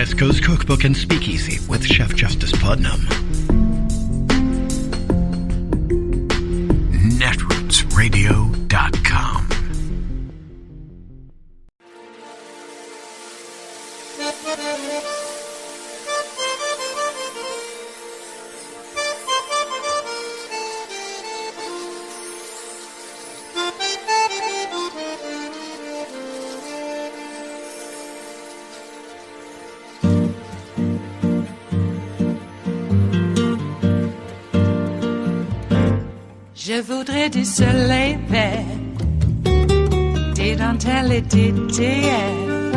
West Coast Cookbook and Speakeasy with Chef Justice Putnam. Netrootsradio.com. Je voudrais du soleil vert, des dentelles et des théières,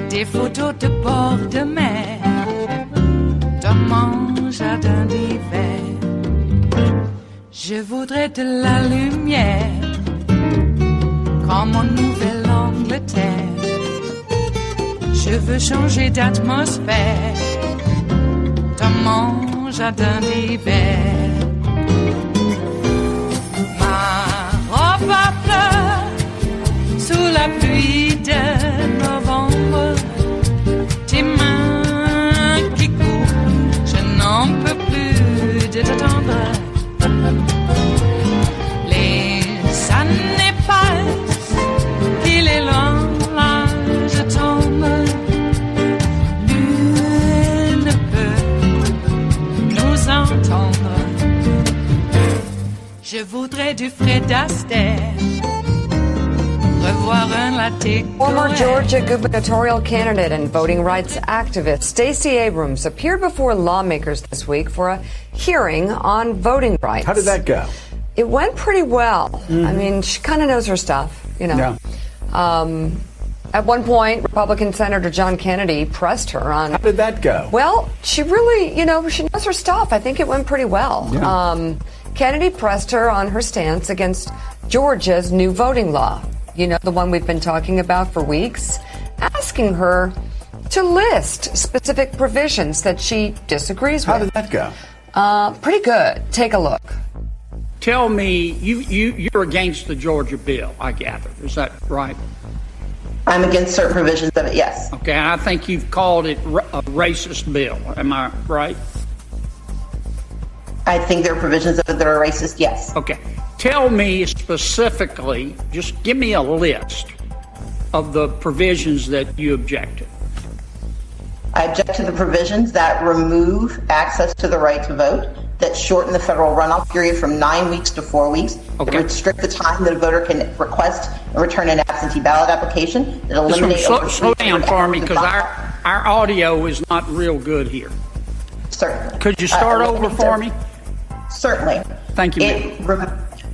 des photos de bord de mer, dans mon jardin d'hiver. Je voudrais de la lumière, comme en Nouvelle-Angleterre. Je veux changer d'atmosphère, dans mon jardin d'hiver. Ma fleur sous la pluie de novembre, tes mains qui courent, je n'en peux plus de t'attendre. Les années passent, il est long, là je tombe. Nul ne peut nous entendre. Je voudrais du Fred Astaire, revoir un latte. Former Georgia gubernatorial candidate and voting rights activist Stacey Abrams appeared before lawmakers this week for a hearing on voting rights. How did that go? It went pretty well. Mm-hmm. I mean, she kind of knows her stuff, you know. Yeah. At one point, Republican Senator John Kennedy pressed her on... How did that go? Well, she really, you know, she knows her stuff. I think it went pretty well. Yeah. Kennedy pressed her on her stance against Georgia's new voting law. You know, the one we've been talking about for weeks, asking her to list specific provisions that she disagrees with. How did that go? Pretty good. Take a look. Tell me, you're against the Georgia bill, I gather. Is that right? I'm against certain provisions of it, yes. Okay, I think you've called it a racist bill. Am I right? I think there are provisions of it that are racist, yes. Okay. Tell me specifically, just give me a list of the provisions that you object to. I object to the provisions that remove access to the right to vote, that shorten the federal runoff period from 9 weeks to 4 weeks, that restrict the time that a voter can request and return an absentee ballot application, that eliminate... Slow down for me, because our audio is not real good here. Certainly. Could you start over for me? Certainly. Thank you,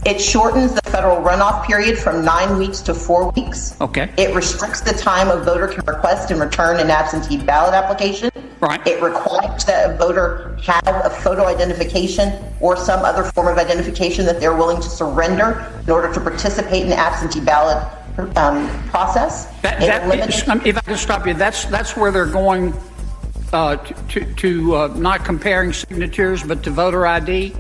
It shortens the federal runoff period from 9 weeks to 4 weeks. Okay. It restricts the time a voter can request and return an absentee ballot application. Right. It requires that a voter have a photo identification or some other form of identification that they're willing to surrender in order to participate in the absentee ballot process. If I can stop you, that's where they're going to not comparing signatures but to voter ID?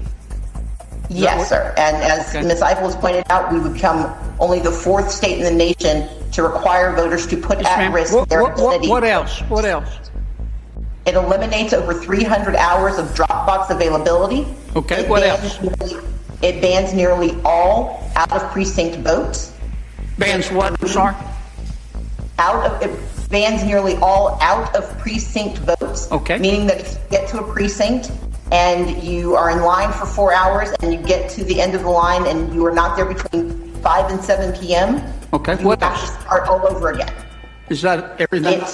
Yes, sir. And as Ms. Eiffel has pointed out, we would become only the fourth state in the nation to require voters to put at risk their identity. What else? What else? It eliminates over 300 hours of Dropbox availability. Okay, what else? It bans nearly all out-of-precinct votes. Bans what? Sorry? It bans nearly all out-of-precinct votes. Okay. Meaning that if you get to a precinct and you are in line for 4 hours and you get to the end of the line and you are not there between 5 and 7 p.m., okay. You have to start all over again. Is that everything?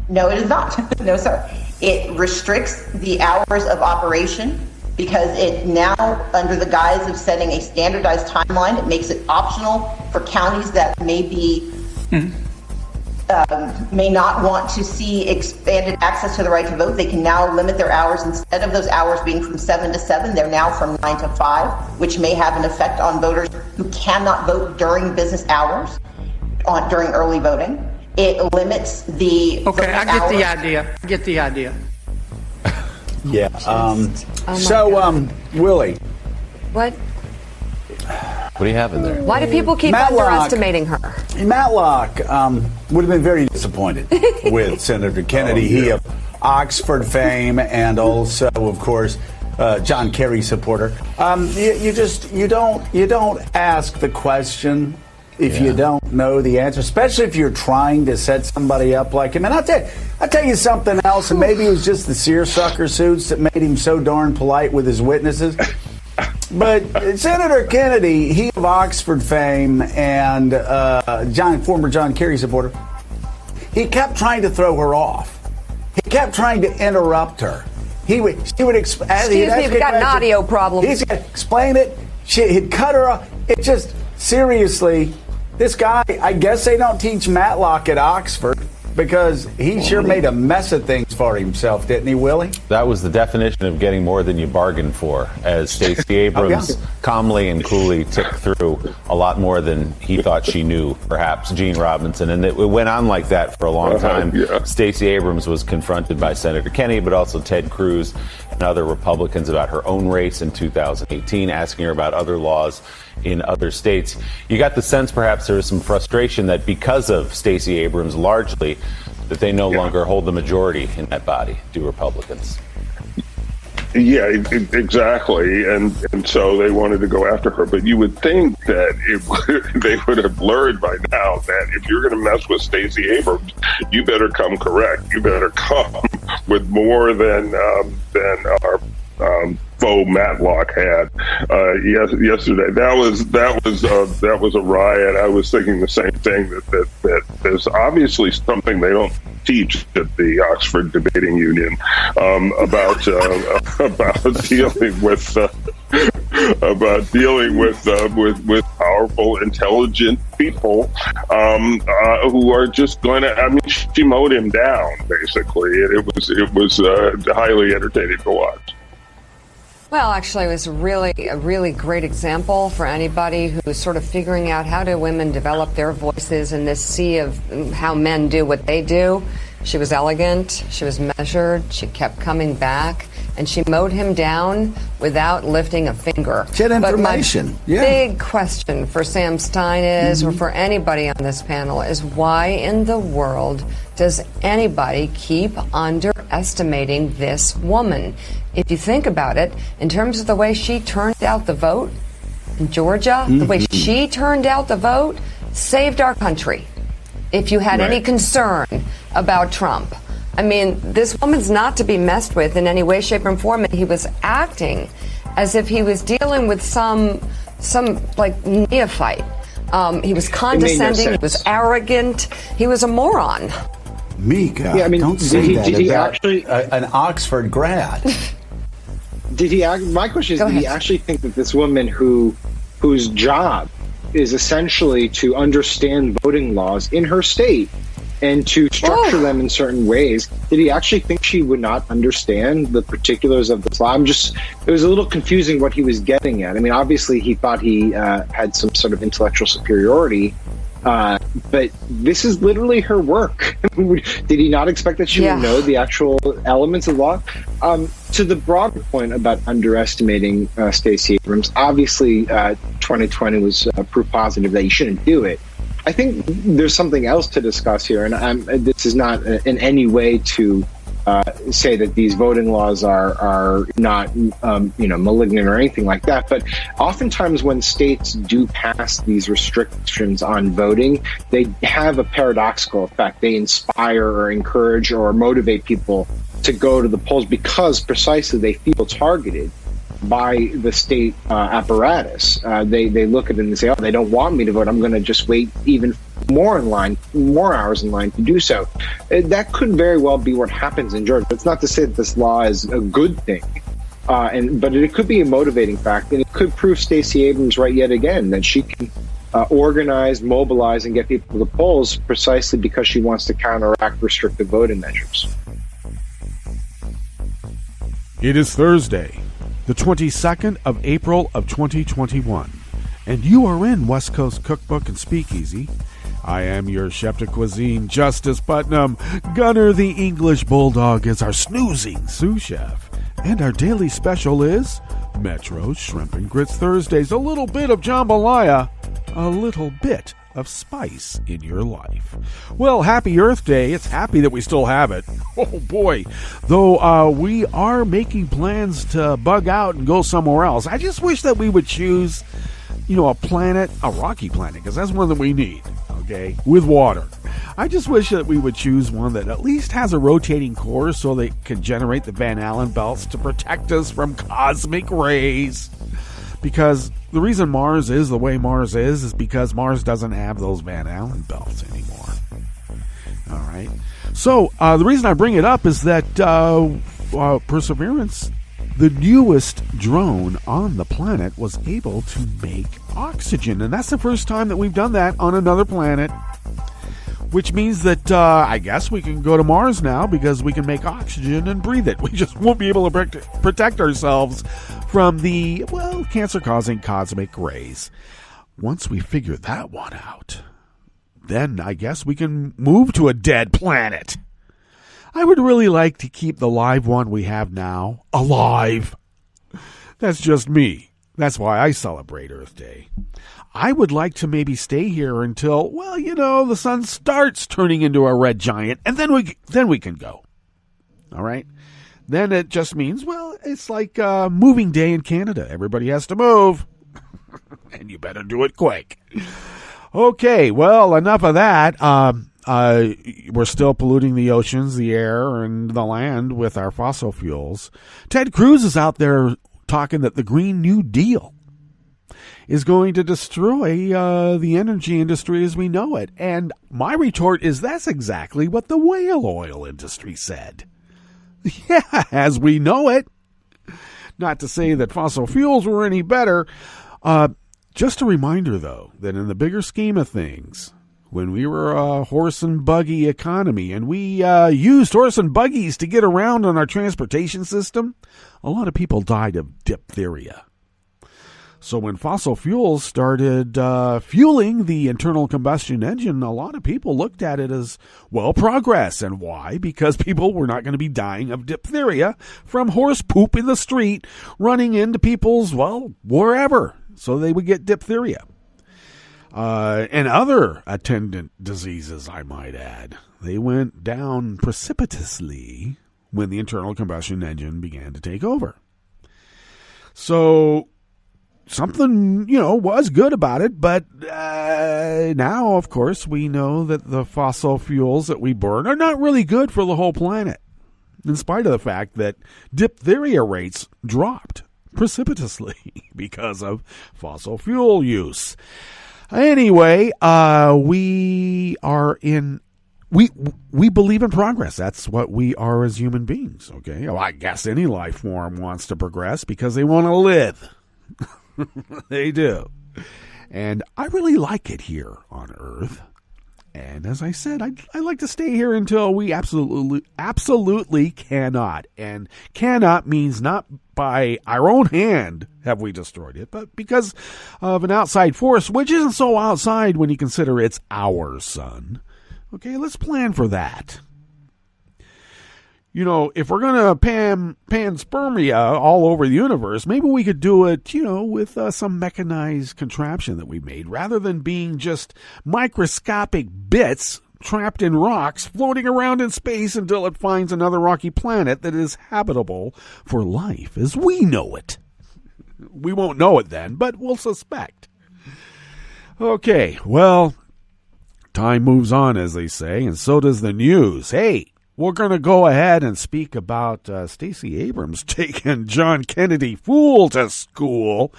No, it is not. No, sir. It restricts the hours of operation because it now, under the guise of setting a standardized timeline, it makes it optional for counties that may be may not want to see expanded access to the right to vote. They can now limit their hours. Instead of those hours being from 7 to 7, they're now from 9 to 5, which may have an effect on voters who cannot vote during business hours during early voting. It limits the... Okay, I get the idea. I get the idea. Yeah. Willie. What? What do you have in there? Why do people keep underestimating her? Matlock would have been very disappointed with Senator Kennedy. He of Oxford fame, and also, of course, John Kerry supporter. You don't ask the question if you don't know the answer, especially if you're trying to set somebody up like him. And I'll tell you something else, and maybe it was just the seersucker suits that made him so darn polite with his witnesses. But Senator Kennedy, he of Oxford fame and former John Kerry supporter, he kept trying to throw her off. He kept trying to interrupt her. She would explain. Excuse me, we've got an audio problem. He's going to explain it. He'd cut her off. It just, seriously, this guy, I guess they don't teach Matlock at Oxford, because he sure made a mess of things for himself, didn't he, Willie? That was the definition of getting more than you bargained for, as Stacey Abrams calmly and coolly ticked through a lot more than he thought she knew, perhaps, Gene Robinson. And it went on like that for a long time. Stacey Abrams was confronted by Senator Kennedy, but also Ted Cruz and other Republicans about her own race in 2018, asking her about other laws in other states. You got the sense perhaps there was some frustration that because of Stacey Abrams largely, that they no longer hold the majority in that body, do Republicans. Yeah, exactly. And so they wanted to go after her. But you would think that they would have learned by now that if you're going to mess with Stacey Abrams, you better come correct. You better come with more than our faux Matlock had yesterday. That was a riot. I was thinking the same thing, that there's obviously something they don't teach at the Oxford Debating Union about dealing with powerful, intelligent people who are just going to. I mean, she mowed him down basically, and it was highly entertaining to watch. Well, actually, it was a really great example for anybody who's sort of figuring out how do women develop their voices in this sea of how men do what they do. She was elegant, she was measured, she kept coming back, and she mowed him down without lifting a finger. She had information. But my big question for Sam Stein is, or for anybody on this panel, is why in the world does anybody keep underestimating this woman? If you think about it, in terms of the way she turned out the vote in Georgia, the way she turned out the vote saved our country. If you had any concern about Trump, I mean, this woman's not to be messed with in any way, shape, or form. And he was acting as if he was dealing with some like neophyte. He was condescending. He was arrogant. He was a moron. Mika, don't say that about an Oxford grad. My question is, did he actually think that this woman whose job is essentially to understand voting laws in her state and to structure them in certain ways, did he actually think she would not understand the particulars of this law? It was a little confusing what he was getting at. I mean, obviously he thought he had some sort of intellectual superiority, but this is literally her work. Did he not expect that she would know the actual elements of law? To the broader point about underestimating Stacey Abrams, obviously 2020 was proof positive that you shouldn't do it. I think there's something else to discuss here, and this is not in any way to say that these voting laws are not malignant or anything like that. But oftentimes when states do pass these restrictions on voting, they have a paradoxical effect. They inspire or encourage or motivate people to go to the polls because precisely they feel targeted by the state apparatus. They look at it and say, oh, they don't want me to vote. I'm going to just wait even more hours in line to do so. That could very well be what happens in Georgia. It's not to say that this law is a good thing, but it could be a motivating factor, and it could prove Stacey Abrams right yet again, that she can organize, mobilize, and get people to the polls precisely because she wants to counteract restrictive voting measures. It is Thursday, the 22nd of April of 2021, and you are in West Coast Cookbook and Speakeasy. I am your chef de cuisine, Justice Putnam. Gunner the English Bulldog is our snoozing sous chef. And our daily special is Metro Shrimp and Grits Thursdays. A little bit of jambalaya, a little bit of spice in your life. Well, happy Earth Day. It's happy that we still have it. Oh boy. Though we are making plans to bug out and go somewhere else. I just wish that we would choose, a planet, a rocky planet, because that's one that we need, okay, with water. I just wish that we would choose one that at least has a rotating core so they can generate the Van Allen belts to protect us from cosmic rays. Because the reason Mars is the way Mars is because Mars doesn't have those Van Allen belts anymore. All right. So the reason I bring it up is that Perseverance, the newest drone on the planet, was able to make oxygen. And that's the first time that we've done that on another planet. Which means that I guess we can go to Mars now because we can make oxygen and breathe it. We just won't be able to protect ourselves from the, cancer-causing cosmic rays. Once we figure that one out, then I guess we can move to a dead planet. I would really like to keep the live one we have now alive. That's just me. That's why I celebrate Earth Day. I would like to maybe stay here until, the sun starts turning into a red giant, and then we can go. All right? Then it just means, it's like moving day in Canada. Everybody has to move, and you better do it quick. Okay, well, enough of that. We're still polluting the oceans, the air, and the land with our fossil fuels. Ted Cruz is out there talking that the Green New Deal is going to destroy the energy industry as we know it. And my retort is that's exactly what the whale oil industry said. Yeah, as we know it. Not to say that fossil fuels were any better. Just a reminder, though, that in the bigger scheme of things, when we were a horse and buggy economy and we used horse and buggies to get around on our transportation system, a lot of people died of diphtheria. So when fossil fuels started fueling the internal combustion engine, a lot of people looked at it as, progress. And why? Because people were not going to be dying of diphtheria from horse poop in the street running into people's, wherever. So they would get diphtheria. And other attendant diseases, I might add. They went down precipitously when the internal combustion engine began to take over. So something, was good about it, but now, of course, we know that the fossil fuels that we burn are not really good for the whole planet, in spite of the fact that diphtheria rates dropped precipitously because of fossil fuel use. Anyway, we believe in progress. That's what we are as human beings, okay? Well, I guess any life form wants to progress because they want to live. They do. And I really like it here on Earth. And as I said, I'd like to stay here until we absolutely cannot. And cannot means not by our own hand have we destroyed it, but because of an outside force, which isn't so outside when you consider it's our sun. Okay, let's plan for that. If we're going to panspermia all over the universe, maybe we could do it, with some mechanized contraption that we made, rather than being just microscopic bits trapped in rocks floating around in space until it finds another rocky planet that is habitable for life as we know it. We won't know it then, but we'll suspect. Okay, well, time moves on, as they say, and so does the news. Hey, we're going to go ahead and speak about Stacey Abrams taking John Kennedy Fool to school.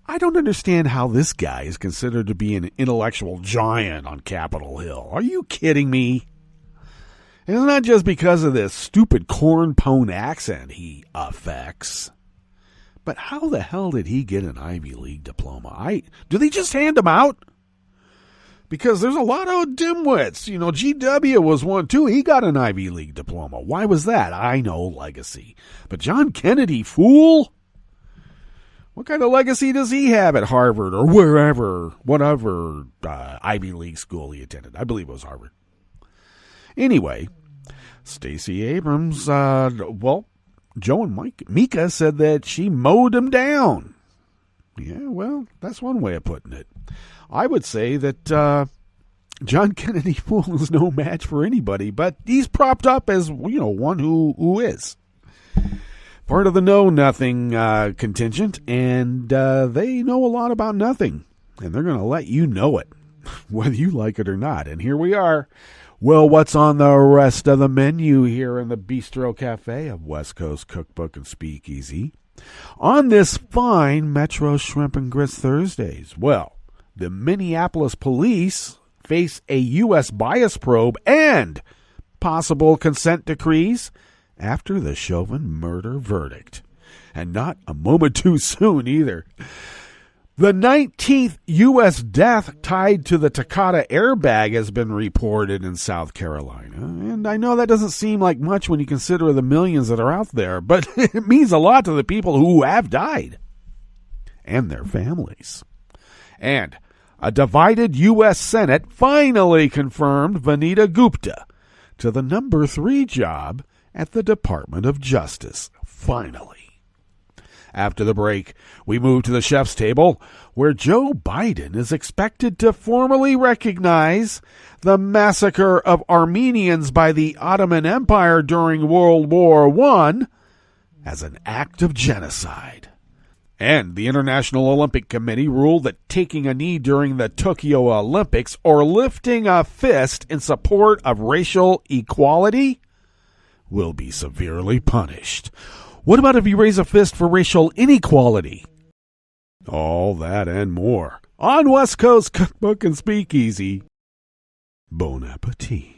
I don't understand how this guy is considered to be an intellectual giant on Capitol Hill. Are you kidding me? And it's not just because of this stupid corn-pone accent he affects. But how the hell did he get an Ivy League diploma? Do they just hand him out? Because there's a lot of dimwits. GW was one too. He got an Ivy League diploma. Why was that? I know, legacy. But John Kennedy, fool? What kind of legacy does he have at Harvard or whatever Ivy League school he attended? I believe it was Harvard. Anyway, Stacey Abrams, Joe and Mika said that she mowed him down. Yeah, well, that's one way of putting it. I would say that John Kennedy was no match for anybody, but he's propped up as, one who is. Part of the know-nothing contingent, and they know a lot about nothing, and they're going to let you know it, whether you like it or not. And here we are. Well, what's on the rest of the menu here in the Bistro Cafe of West Coast Cookbook and Speakeasy on this fine Metro Shrimp and Grits Thursdays? Well, the Minneapolis police face a U.S. bias probe and possible consent decrees after the Chauvin murder verdict. And not a moment too soon either. The 19th U.S. death tied to the Takata airbag has been reported in South Carolina. And I know that doesn't seem like much when you consider the millions that are out there, but it means a lot to the people who have died and their families. And a divided U.S. Senate finally confirmed Vanita Gupta to the number 3 job at the Department of Justice. Finally. After the break, we move to the chef's table, where Joe Biden is expected to formally recognize the massacre of Armenians by the Ottoman Empire during World War I as an act of genocide. And the International Olympic Committee ruled that taking a knee during the Tokyo Olympics or lifting a fist in support of racial equality will be severely punished. What about if you raise a fist for racial inequality? All that and more on West Coast Cookbook and Speakeasy. Bon appetit.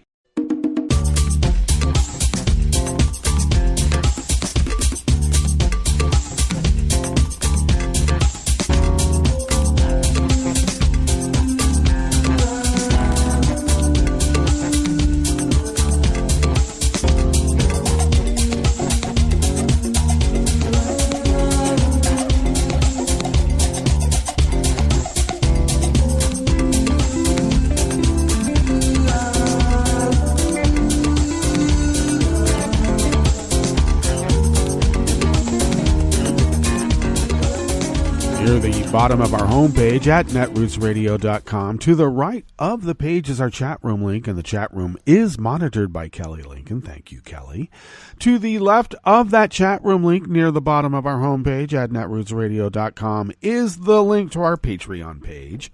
Bottom of our homepage at netrootsradio.com. To the right of the page is our chat room link, and the chat room is monitored by Kelly Lincoln. Thank you, Kelly. To the left of that chat room link near the bottom of our homepage at netrootsradio.com is the link to our Patreon page.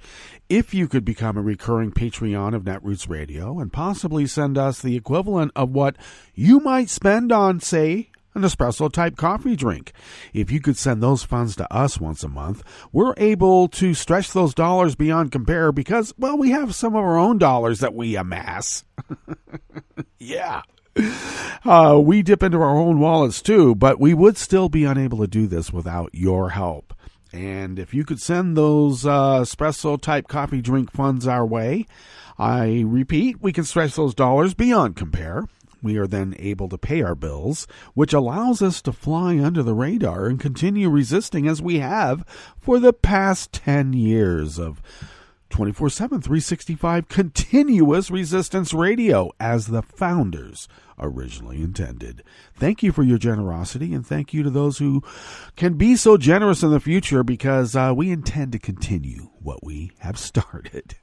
If you could become a recurring Patreon of Netroots Radio and possibly send us the equivalent of what you might spend on, say, an espresso-type coffee drink. If you could send those funds to us once a month, we're able to stretch those dollars beyond compare because, well, we have some of our own dollars that we amass. Yeah. We dip into our own wallets too, but we would still be unable to do this without your help. And if you could send those espresso-type coffee drink funds our way, I repeat, we can stretch those dollars beyond compare. We are then able to pay our bills, which allows us to fly under the radar and continue resisting as we have for the past 10 years of 24/7, 365 continuous resistance radio as the founders originally intended. Thank you for your generosity, and thank you to those who can be so generous in the future because we intend to continue what we have started.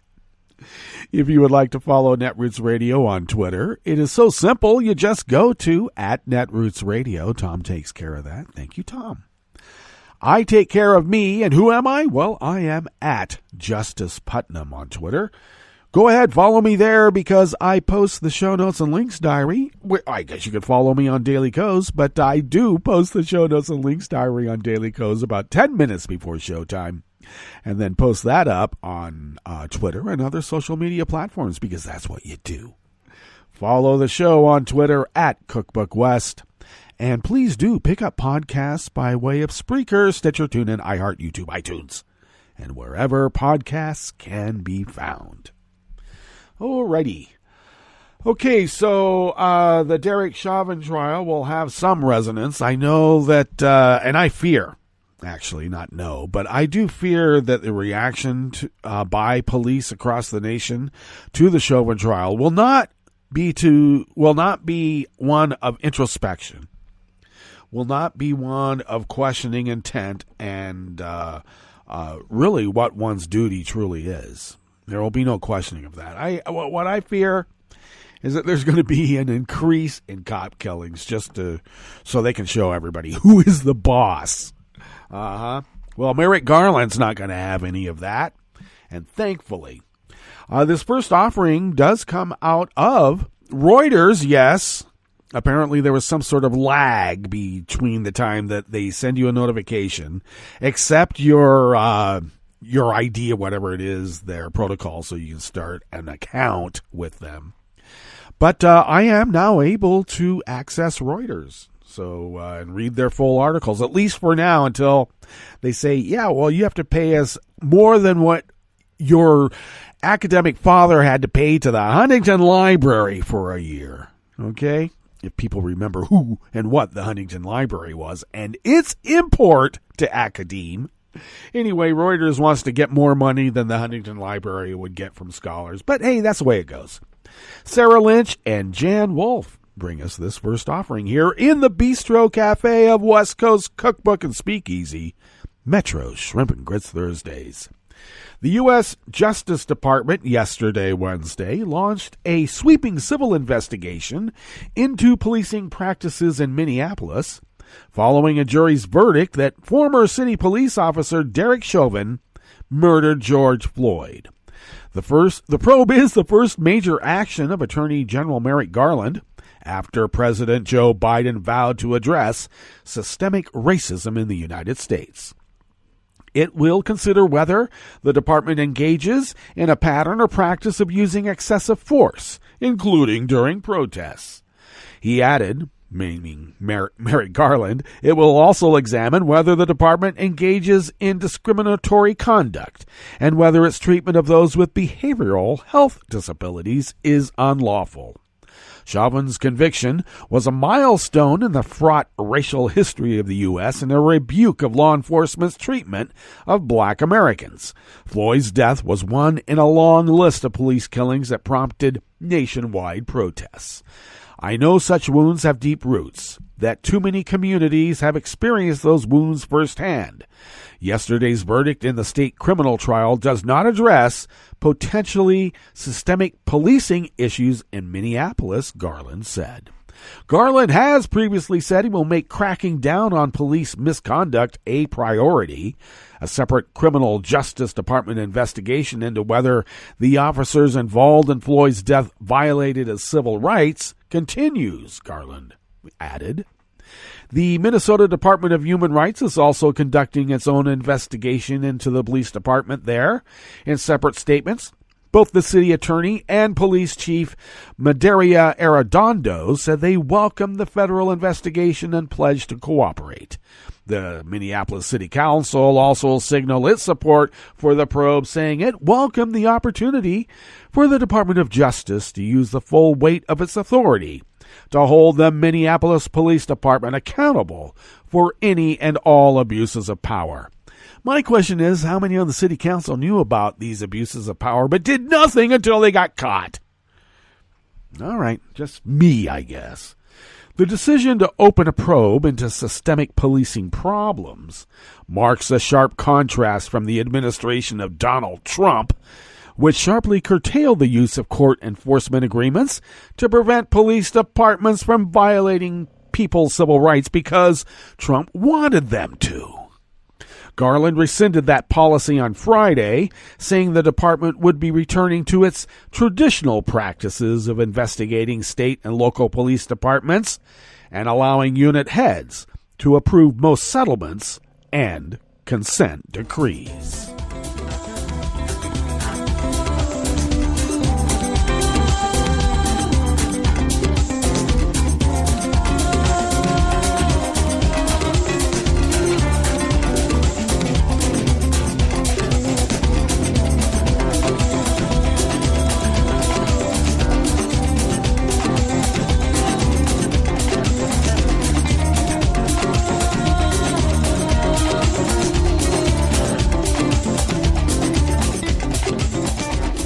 If you would like to follow Netroots Radio on Twitter, it is so simple. You just go to @NetrootsRadio. Tom takes care of that. Thank you, Tom. I take care of me, and who am I? Well, I am @JusticePutnam on Twitter. Go ahead, follow me there because I post the show notes and links diary. I guess you could follow me on Daily Kos, but I do post the show notes and links diary on Daily Kos about 10 minutes before showtime. And then post that up on Twitter and other social media platforms because that's what you do. Follow the show on Twitter @CookbookWest. And please do pick up podcasts by way of Spreaker, Stitcher, TuneIn, iHeart, YouTube, iTunes, and wherever podcasts can be found. Alrighty. Okay, so the Derek Chauvin trial will have some resonance. I know that, and I fear, actually not know, but I do fear that the reaction to, by police across the nation to the Chauvin trial will not be one of introspection, will not be one of questioning intent and really what one's duty truly is. There will be no questioning of that. What I fear is that there's going to be an increase in cop killings just so they can show everybody who is the boss. Well, Merrick Garland's not going to have any of that, and thankfully. This first offering does come out of Reuters, yes. Apparently there was some sort of lag between the time that they send you a notification, accept your ID or whatever it is, their protocol, so you can start an account with them. But I am now able to access Reuters and read their full articles, at least for now, until they say, yeah, well, you have to pay us more than what your academic father had to pay to the Huntington Library for a year. Okay? If people remember who and what the Huntington Library was and its import to academe. Anyway, Reuters wants to get more money than the Huntington Library would get from scholars. But hey, that's the way it goes. Sarah Lynch and Jan Wolfe bring us this first offering here in the Bistro Cafe of West Coast Cookbook and Speakeasy, Metro's Shrimp and Grits Thursdays. The U.S. Justice Department yesterday, Wednesday, launched a sweeping civil investigation into policing practices in Minneapolis following a jury's verdict that former city police officer Derek Chauvin murdered George Floyd. The probe is the first major action of Attorney General Merrick Garland after President Joe Biden vowed to address systemic racism in the United States. It will consider whether the department engages in a pattern or practice of using excessive force, including during protests. He added, meaning Merrick Garland, it will also examine whether the department engages in discriminatory conduct and whether its treatment of those with behavioral health disabilities is unlawful. Chauvin's conviction was a milestone in the fraught racial history of the U.S. and a rebuke of law enforcement's treatment of black Americans. Floyd's death was one in a long list of police killings that prompted nationwide protests. I know such wounds have deep roots, that too many communities have experienced those wounds firsthand. Yesterday's verdict in the state criminal trial does not address potentially systemic policing issues in Minneapolis, Garland said. Garland has previously said he will make cracking down on police misconduct a priority. A separate criminal justice department investigation into whether the officers involved in Floyd's death violated his civil rights continues, Garland added. The Minnesota Department of Human Rights is also conducting its own investigation into the police department there. In separate statements, both the city attorney and police chief Madaria Arredondo said they welcomed the federal investigation and pledged to cooperate. The Minneapolis City Council also signaled its support for the probe, saying it welcomed the opportunity for the Department of Justice to use the full weight of its authority to hold the Minneapolis Police Department accountable for any and all abuses of power. My question is, how many on the city council knew about these abuses of power but did nothing until they got caught? All right, just me, I guess. The decision to open a probe into systemic policing problems marks a sharp contrast from the administration of Donald Trump, which sharply curtailed the use of court enforcement agreements to prevent police departments from violating people's civil rights because Trump wanted them to. Garland rescinded that policy on Friday, saying the department would be returning to its traditional practices of investigating state and local police departments and allowing unit heads to approve most settlements and consent decrees.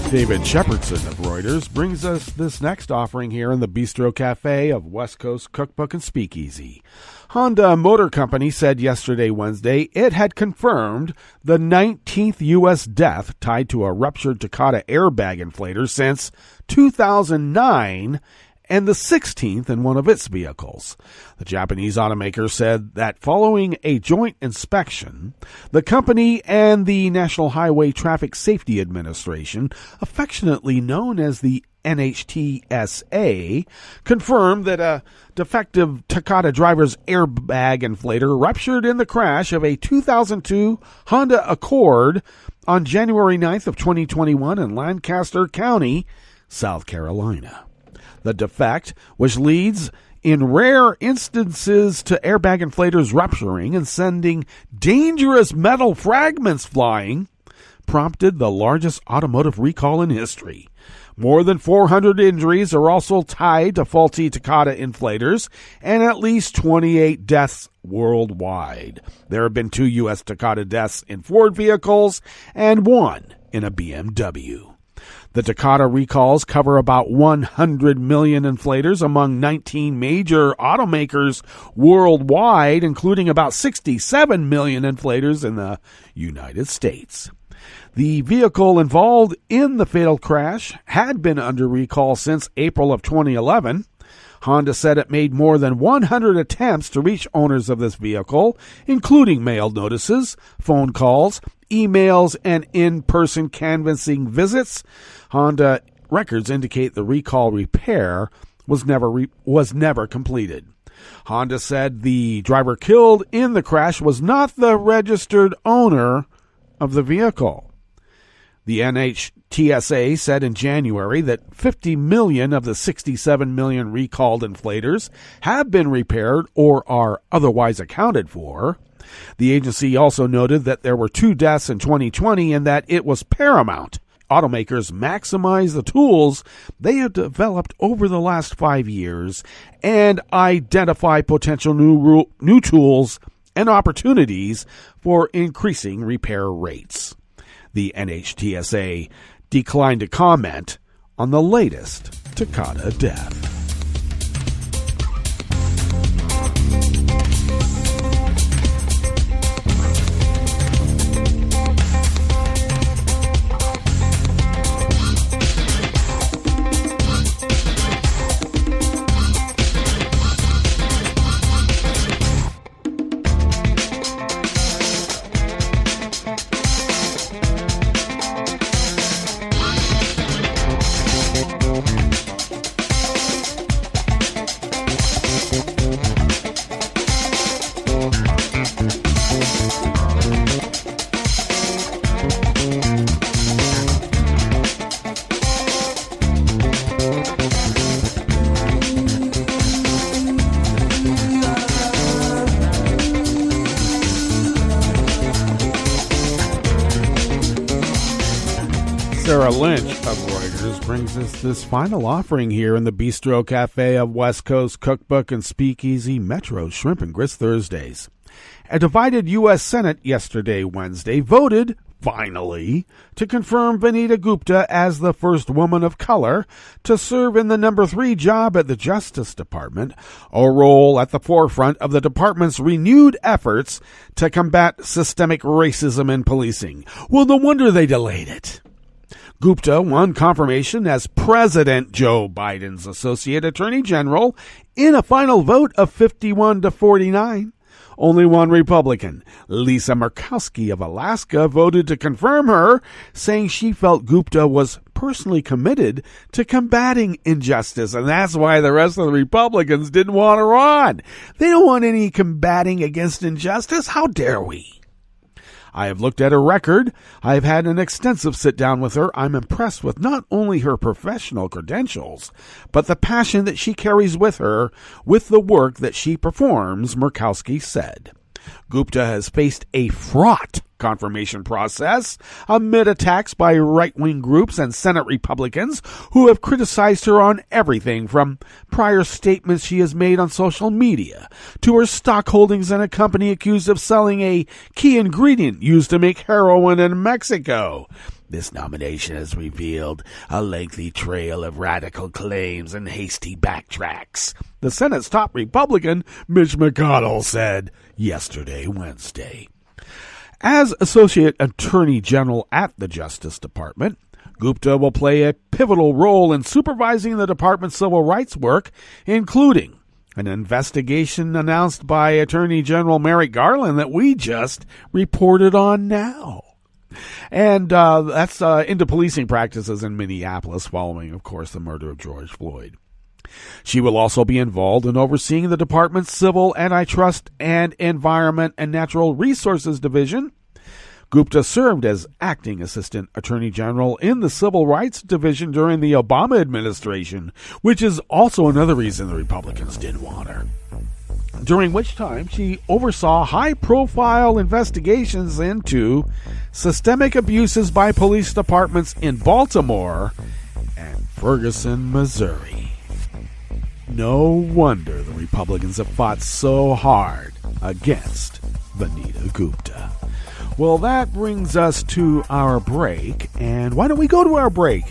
David Shepardson of Reuters brings us this next offering here in the Bistro Cafe of West Coast Cookbook and Speakeasy. Honda Motor Company said yesterday, Wednesday, it had confirmed the 19th U.S. death tied to a ruptured Takata airbag inflator since 2009 and the 16th in one of its vehicles. The Japanese automaker said that following a joint inspection, the company and the National Highway Traffic Safety Administration, affectionately known as the NHTSA, confirmed that a defective Takata driver's airbag inflator ruptured in the crash of a 2002 Honda Accord on January 9th of 2021 in Lancaster County, South Carolina. The defect, which leads in rare instances to airbag inflators rupturing and sending dangerous metal fragments flying, prompted the largest automotive recall in history. More than 400 injuries are also tied to faulty Takata inflators and at least 28 deaths worldwide. There have been 2 U.S. Takata deaths in Ford vehicles and 1 in a BMW. The Takata recalls cover about 100 million inflators among 19 major automakers worldwide, including about 67 million inflators in the United States. The vehicle involved in the fatal crash had been under recall since April of 2011. Honda said it made more than 100 attempts to reach owners of this vehicle, including mail notices, phone calls, emails, and in-person canvassing visits. Honda records indicate the recall repair was never completed. Honda said the driver killed in the crash was not the registered owner of the vehicle. The NHTSA said in January that 50 million of the 67 million recalled inflators have been repaired or are otherwise accounted for. The agency also noted that there were 2 deaths in 2020 and that it was paramount automakers maximize the tools they have developed over the last 5 years and identify potential new tools and opportunities for increasing repair rates. The NHTSA declined to comment on the latest Takata death. Sarah Lynch of Reuters brings us this final offering here in the Bistro Cafe of West Coast Cookbook and Speakeasy Metro Shrimp and Grits Thursdays. A divided U.S. Senate yesterday, Wednesday, voted, finally, to confirm Vanita Gupta as the first woman of color to serve in the number 3 job at the Justice Department, a role at the forefront of the department's renewed efforts to combat systemic racism in policing. Well, no wonder they delayed it. Gupta won confirmation as President Joe Biden's Associate Attorney General in a final vote of 51-49. Only one Republican, Lisa Murkowski of Alaska, voted to confirm her, saying she felt Gupta was personally committed to combating injustice, and that's why the rest of the Republicans didn't want her on. They don't want any combating against injustice. How dare we? I have looked at her record. I have had an extensive sit-down with her. I'm impressed with not only her professional credentials, but the passion that she carries with her with the work that she performs, Murkowski said. Gupta has faced a fraught confirmation process amid attacks by right-wing groups and Senate Republicans who have criticized her on everything from prior statements she has made on social media to her stock holdings in a company accused of selling a key ingredient used to make heroin in Mexico. This nomination has revealed a lengthy trail of radical claims and hasty backtracks, the Senate's top Republican, Mitch McConnell, said yesterday, Wednesday. As Associate Attorney General at the Justice Department, Gupta will play a pivotal role in supervising the department's civil rights work, including an investigation announced by Attorney General Merrick Garland that we just reported on now. And that's into policing practices in Minneapolis following, of course, the murder of George Floyd. She will also be involved in overseeing the department's Civil, Antitrust, and Environment and Natural Resources Division. Gupta served as acting assistant attorney general in the Civil Rights Division during the Obama administration, which is also another reason the Republicans didn't want her. During which time she oversaw high-profile investigations into systemic abuses by police departments in Baltimore and Ferguson, Missouri. No wonder the Republicans have fought so hard against Vanita Gupta. Well, that brings us to our break, and why don't we go to our break?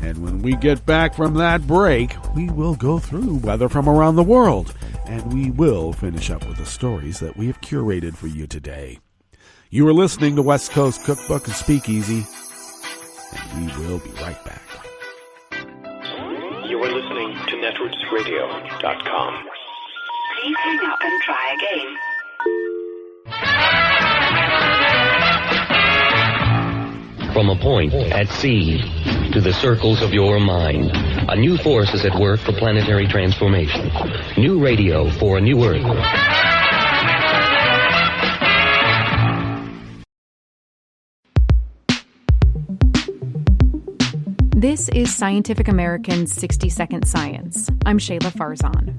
And when we get back from that break, we will go through weather from around the world, and we will finish up with the stories that we have curated for you today. You are listening to West Coast Cookbook and Speakeasy, and we will be right back. You are listening to netrootsradio.com. Please hang up and try again. From a point at sea to the circles of your mind, a new force is at work for planetary transformation. New radio for a new Earth. This is Scientific American's 60-Second Science. I'm Shayla Farzan.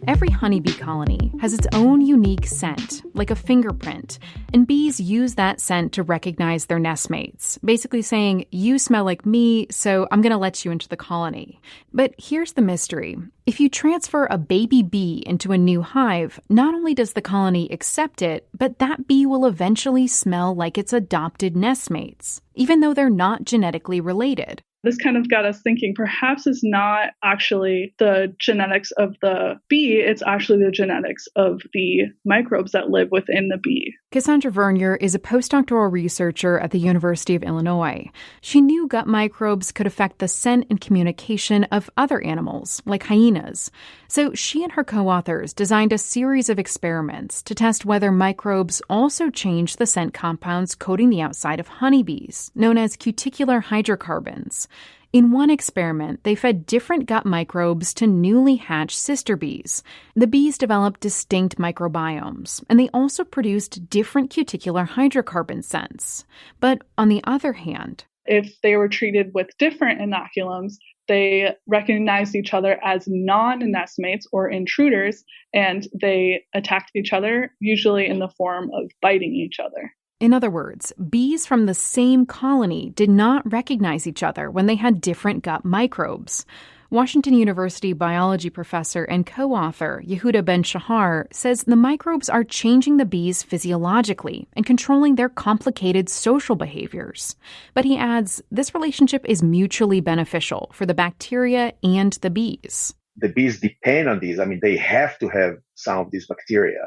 Every honeybee colony has its own unique scent, like a fingerprint, and bees use that scent to recognize their nestmates, basically saying, you smell like me, so I'm going to let you into the colony. But here's the mystery. If you transfer a baby bee into a new hive, not only does the colony accept it, but that bee will eventually smell like its adopted nestmates, even though they're not genetically related. This kind of got us thinking, perhaps it's not actually the genetics of the bee, it's actually the genetics of the microbes that live within the bee. Cassandra Vernier is a postdoctoral researcher at the University of Illinois. She knew gut microbes could affect the scent and communication of other animals, like hyenas. So she and her co-authors designed a series of experiments to test whether microbes also change the scent compounds coating the outside of honeybees, known as cuticular hydrocarbons. In one experiment, they fed different gut microbes to newly hatched sister bees. The bees developed distinct microbiomes, and they also produced different cuticular hydrocarbon scents. But on the other hand, if they were treated with different inoculums, they recognized each other as non-nestmates or intruders, and they attacked each other, usually in the form of biting each other. In other words, bees from the same colony did not recognize each other when they had different gut microbes. Washington University biology professor and co-author Yehuda Ben-Shahar says the microbes are changing the bees physiologically and controlling their complicated social behaviors. But he adds, this relationship is mutually beneficial for the bacteria and the bees. The bees depend on these. I mean, they have to have some of these bacteria.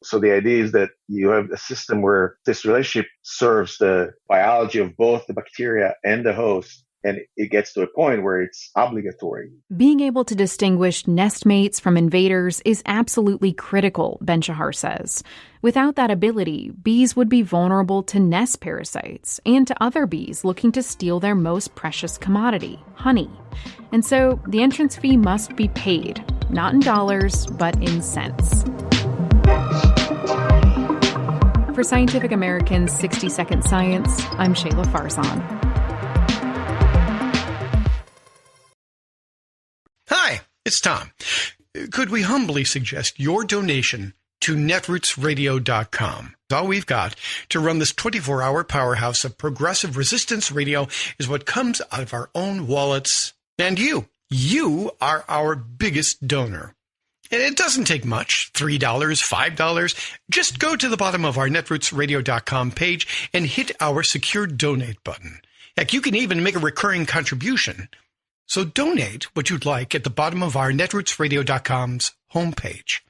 So the idea is that you have a system where this relationship serves the biology of both the bacteria and the host, and it gets to a point where it's obligatory. Being able to distinguish nestmates from invaders is absolutely critical, Ben-Shahar says. Without that ability, bees would be vulnerable to nest parasites and to other bees looking to steal their most precious commodity, honey. And so the entrance fee must be paid, not in dollars, but in cents. For Scientific American's 60-Second Science, I'm Shayla Farzan. Hi, it's Tom. Could we humbly suggest your donation to netrootsradio.com. All we've got to run this 24-hour powerhouse of progressive resistance radio is what comes out of our own wallets. And you are our biggest donor. And it doesn't take much, $3, $5. Just go to the bottom of our netrootsradio.com page and hit our secure donate button. Heck, you can even make a recurring contribution. So donate what you'd like at the bottom of our netrootsradio.com's homepage.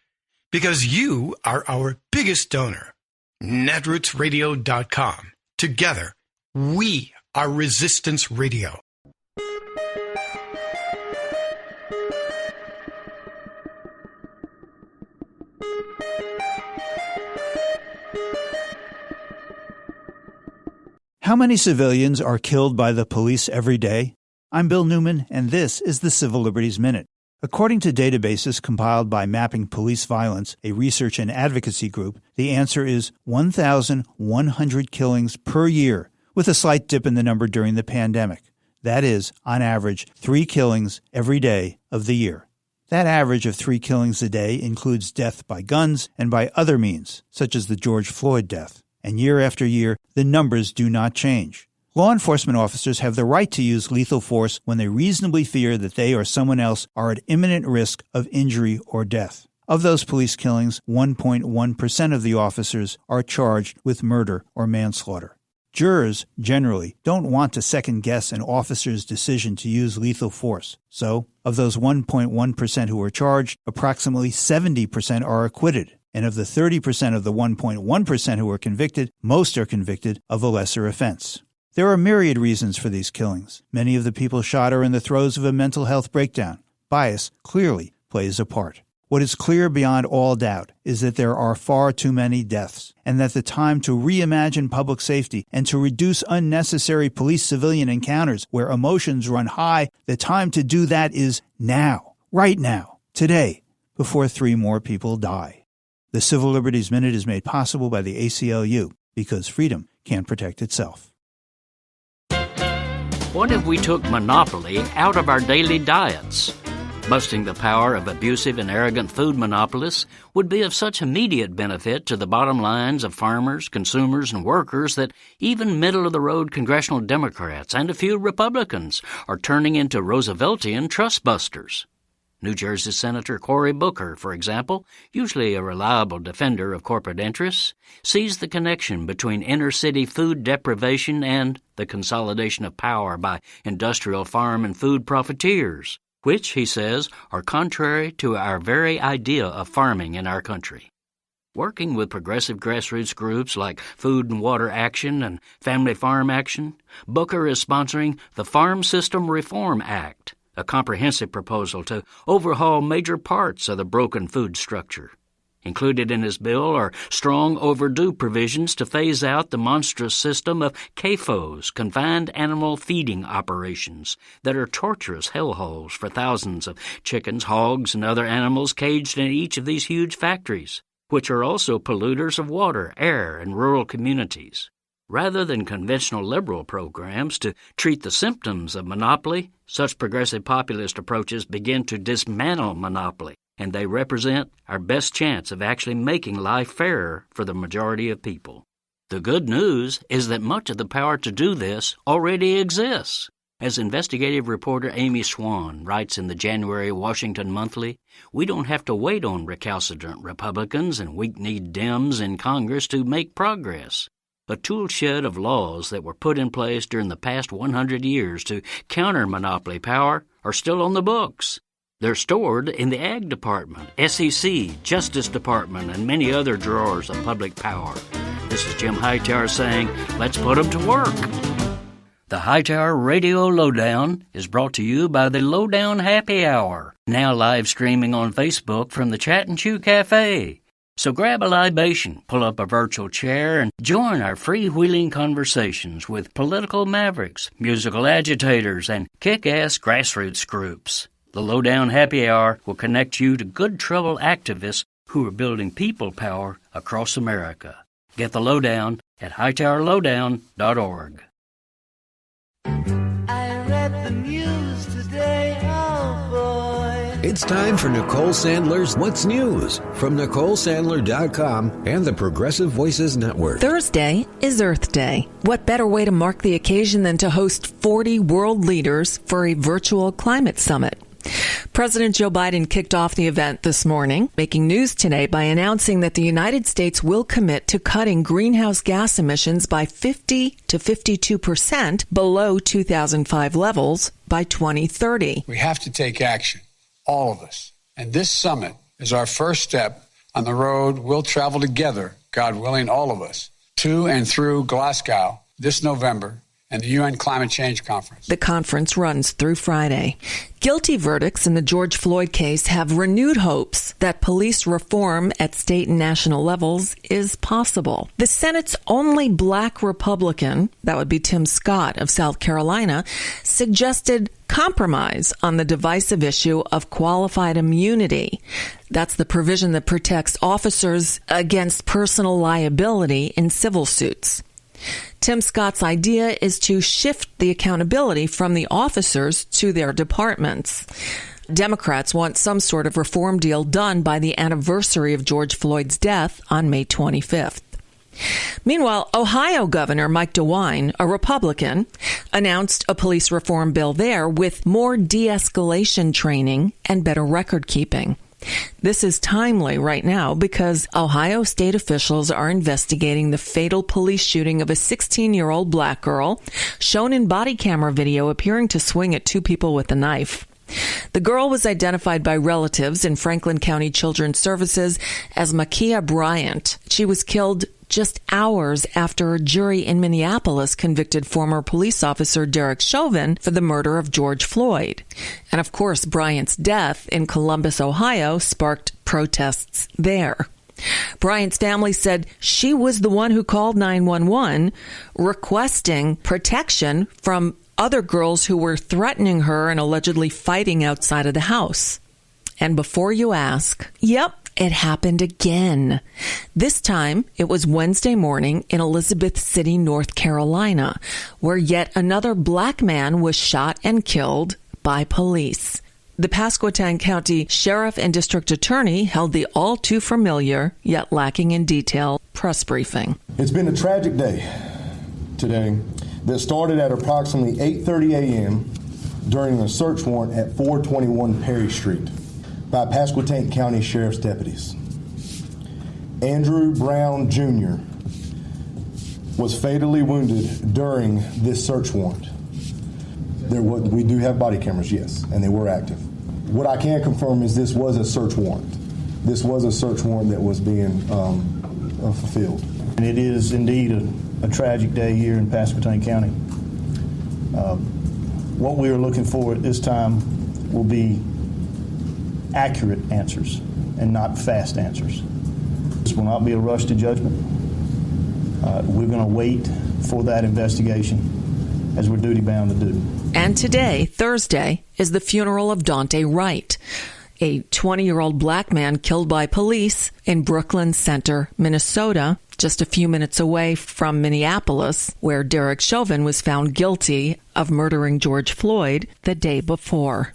Because you are our biggest donor. netrootsradio.com. Together, we are Resistance Radio. How many civilians are killed by the police every day? I'm Bill Newman, and this is the Civil Liberties Minute. According to databases compiled by Mapping Police Violence, a research and advocacy group, the answer is 1,100 killings per year, with a slight dip in the number during the pandemic. That is, on average, 3 killings every day of the year. That average of 3 killings a day includes death by guns and by other means, such as the George Floyd death. And year after year, the numbers do not change. Law enforcement officers have the right to use lethal force when they reasonably fear that they or someone else are at imminent risk of injury or death. Of those police killings, 1.1% of the officers are charged with murder or manslaughter. Jurors, generally, don't want to second-guess an officer's decision to use lethal force. So, of those 1.1% who are charged, approximately 70% are acquitted. And of the 30% of the 1.1% who are convicted, most are convicted of a lesser offense. There are myriad reasons for these killings. Many of the people shot are in the throes of a mental health breakdown. Bias clearly plays a part. What is clear beyond all doubt is that there are far too many deaths, and that the time to reimagine public safety and to reduce unnecessary police-civilian encounters where emotions run high, the time to do that is now, right now, today, before 3 more people die. The Civil Liberties Minute is made possible by the ACLU, because freedom can't protect itself. What if we took monopoly out of our daily diets? Busting the power of abusive and arrogant food monopolists would be of such immediate benefit to the bottom lines of farmers, consumers, and workers that even middle-of-the-road congressional Democrats and a few Republicans are turning into Rooseveltian trustbusters. New Jersey Senator Cory Booker, for example, usually a reliable defender of corporate interests, sees the connection between inner-city food deprivation and the consolidation of power by industrial farm and food profiteers, which, he says, are contrary to our very idea of farming in our country. Working with progressive grassroots groups like Food and Water Action and Family Farm Action, Booker is sponsoring the Farm System Reform Act, a comprehensive proposal to overhaul major parts of the broken food structure. Included in his bill are strong overdue provisions to phase out the monstrous system of CAFOs, confined animal feeding operations, that are torturous hellholes for thousands of chickens, hogs, and other animals caged in each of these huge factories, which are also polluters of water, air, and rural communities. Rather than conventional liberal programs to treat the symptoms of monopoly, such progressive populist approaches begin to dismantle monopoly, and they represent our best chance of actually making life fairer for the majority of people. The good news is that much of the power to do this already exists. As investigative reporter Amy Swan writes in the January Washington Monthly, we don't have to wait on recalcitrant Republicans and weak-kneed Dems in Congress to make progress. A toolshed of laws that were put in place during the past 100 years to counter monopoly power are still on the books. They're stored in the Ag Department, SEC, Justice Department, and many other drawers of public power. This is Jim Hightower saying, let's put them to work. The Hightower Radio Lowdown is brought to you by the Lowdown Happy Hour, now live streaming on Facebook from the Chat and Chew Cafe. So grab a libation, pull up a virtual chair, and join our freewheeling conversations with political mavericks, musical agitators, and kick-ass grassroots groups. The Lowdown Happy Hour will connect you to good trouble activists who are building people power across America. Get the lowdown at hightowerlowdown.org. I read the news today, oh boy. It's time for Nicole Sandler's What's News from NicoleSandler.com and the Progressive Voices Network. Thursday is Earth Day. What better way to mark the occasion than to host 40 world leaders for a virtual climate summit? President Joe Biden kicked off the event this morning, making news today by announcing that the United States will commit to cutting greenhouse gas emissions by 50 to 52% below 2005 levels by 2030. We have to take action, all of us. And this summit is our first step on the road we'll travel together, God willing, all of us, to and through Glasgow this November and the UN Climate Change Conference. The conference runs through Friday. Guilty verdicts in the George Floyd case have renewed hopes that police reform at state and national levels is possible. The Senate's only black Republican, that would be Tim Scott of South Carolina, suggested compromise on the divisive issue of qualified immunity. That's the provision that protects officers against personal liability in civil suits. Tim Scott's idea is to shift the accountability from the officers to their departments. Democrats want some sort of reform deal done by the anniversary of George Floyd's death on May 25th. Meanwhile, Ohio Governor Mike DeWine, a Republican, announced a police reform bill there with more de-escalation training and better record keeping. This is timely right now because Ohio state officials are investigating the fatal police shooting of a 16-year-old black girl shown in body camera video appearing to swing at two people with a knife. The girl was identified by relatives in Franklin County Children's Services as Makia Bryant. She was killed just hours after a jury in Minneapolis convicted former police officer Derek Chauvin for the murder of George Floyd. And of course, Bryant's death in Columbus, Ohio, sparked protests there. Bryant's family said she was the one who called 911, requesting protection from other girls who were threatening her and allegedly fighting outside of the house. And before you ask, yep, it happened again. This time, it was Wednesday morning in Elizabeth City, North Carolina, where yet another black man was shot and killed by police. The Pasquotank County Sheriff and District Attorney held the all-too-familiar, yet lacking in detail, press briefing. It's been a tragic day today that started at approximately 8:30 a.m. during a search warrant at 421 Perry Street by Pasquotank County Sheriff's deputies. Andrew Brown Jr. was fatally wounded during this search warrant. We do have body cameras, yes, and they were active. What I can confirm is this was a search warrant. This was a search warrant that was being fulfilled. And it is indeed a tragic day here in Pasquotank County. What we are looking for at this time will be accurate answers and not fast answers. This will not be a rush to judgment. We're going to wait for that investigation as we're duty-bound to do. And today, Thursday, is the funeral of Dante Wright, a 20-year-old black man killed by police in Brooklyn Center, Minnesota, just a few minutes away from Minneapolis, where Derek Chauvin was found guilty of murdering George Floyd the day before.